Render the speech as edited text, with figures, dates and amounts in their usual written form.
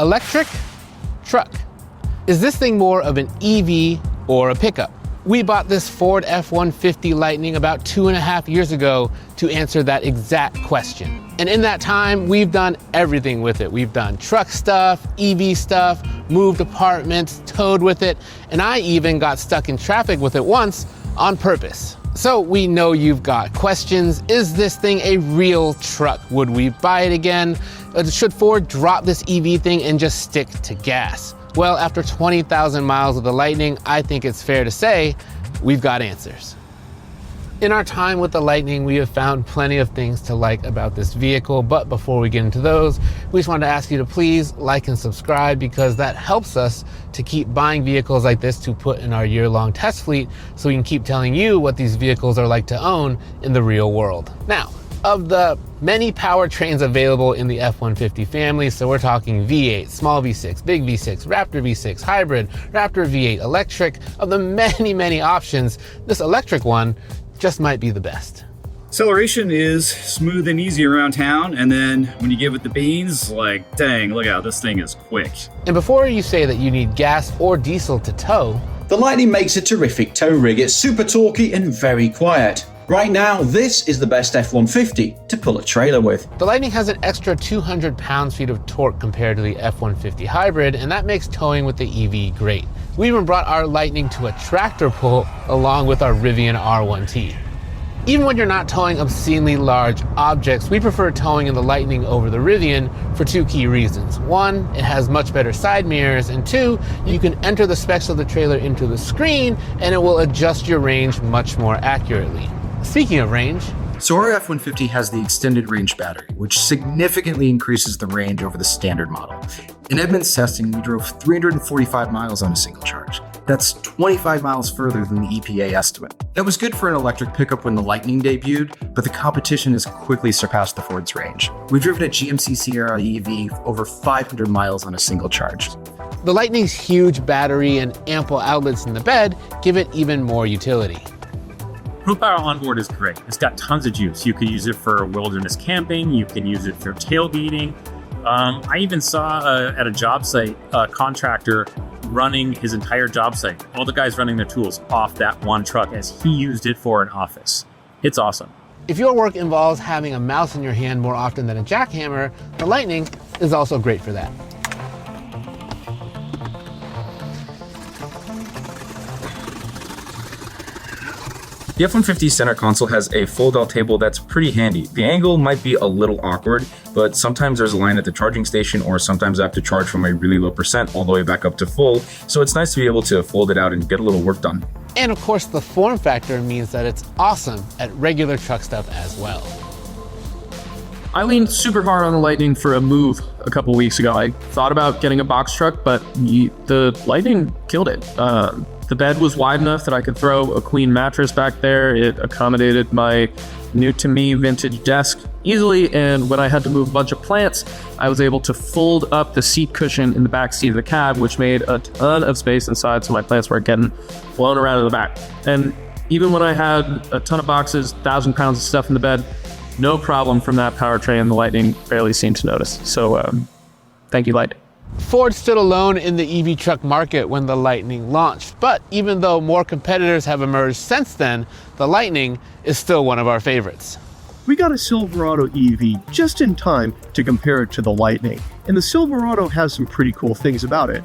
Electric, truck. Is this thing more of an EV or a pickup? We bought this Ford F-150 Lightning about 2.5 years ago to answer that exact question. And in that time, we've done everything with it. We've done truck stuff, EV stuff, moved apartments, towed with it, and I even got stuck in traffic with it once on purpose. So we know you've got questions. Is this thing a real truck? Would we buy it again? Should Ford drop this EV thing and just stick to gas? Well, after 20,000 miles of the Lightning, I think it's fair to say we've got answers. In our time with the Lightning, we have found plenty of things to like about this vehicle, but before we get into those, we just wanted to ask you to please like and subscribe because that helps us to keep buying vehicles like this to put in our year-long test fleet so we can keep telling you what these vehicles are like to own in the real world. Now, of the many powertrains available in the F-150 family, so we're talking V8, small V6, big V6, Raptor V6, hybrid, Raptor V8, electric, of the many options, this electric one just might be the best. Acceleration is smooth and easy around town, and then when you give it the beans, like, dang, look out, this thing is quick. And before you say that you need gas or diesel to tow, the Lightning makes a terrific tow rig. It's super torquey and very quiet. Right now, this is the best F-150 to pull a trailer with. The Lightning has an extra 200 pounds-feet of torque compared to the F-150 hybrid, and that makes towing with the EV great. We even brought our Lightning to a tractor pull along with our Rivian R1T. Even when you're not towing obscenely large objects, we prefer towing in the Lightning over the Rivian for two key reasons. One, it has much better side mirrors, and two, you can enter the specs of the trailer into the screen and it will adjust your range much more accurately. Speaking of range, so our F-150 has the extended range battery, which significantly increases the range over the standard model. In Edmund's testing, we drove 345 miles on a single charge. That's 25 miles further than the EPA estimate. That was good for an electric pickup when the Lightning debuted, but the competition has quickly surpassed the Ford's range. We've driven a GMC Sierra EV over 500 miles on a single charge. The Lightning's huge battery and ample outlets in the bed give it even more utility. Fuel power onboard is great. It's got tons of juice. You could use it for wilderness camping. You can use it for tailgating. I even saw at a job site a contractor running his entire job site, all the guys running their tools off that one truck as he used it for an office. It's awesome. If your work involves having a mouse in your hand more often than a jackhammer, the Lightning is also great for that. The F-150 center console has a fold-out table that's pretty handy. The angle might be a little awkward, but sometimes there's a line at the charging station, or sometimes I have to charge from a really low percent all the way back up to full, so it's nice to be able to fold it out and get a little work done. And of course, the form factor means that it's awesome at regular truck stuff as well. I leaned super hard on the Lightning for a move a couple weeks ago. I thought about getting a box truck, but the Lightning killed it. The bed was wide enough that I could throw a queen mattress back there. It accommodated my new-to-me vintage desk easily, and when I had to move a bunch of plants, I was able to fold up the seat cushion in the back seat of the cab, which made a ton of space inside, so my plants weren't getting blown around in the back. And even when I had a ton of boxes, 1,000 pounds of stuff in the bed, no problem from that powertrain. The Lightning barely seemed to notice. So thank you, Lightning. Ford stood alone in the EV truck market when the Lightning launched, but even though more competitors have emerged since then, the Lightning is still one of our favorites. We got a Silverado EV just in time to compare it to the Lightning, and the Silverado has some pretty cool things about it.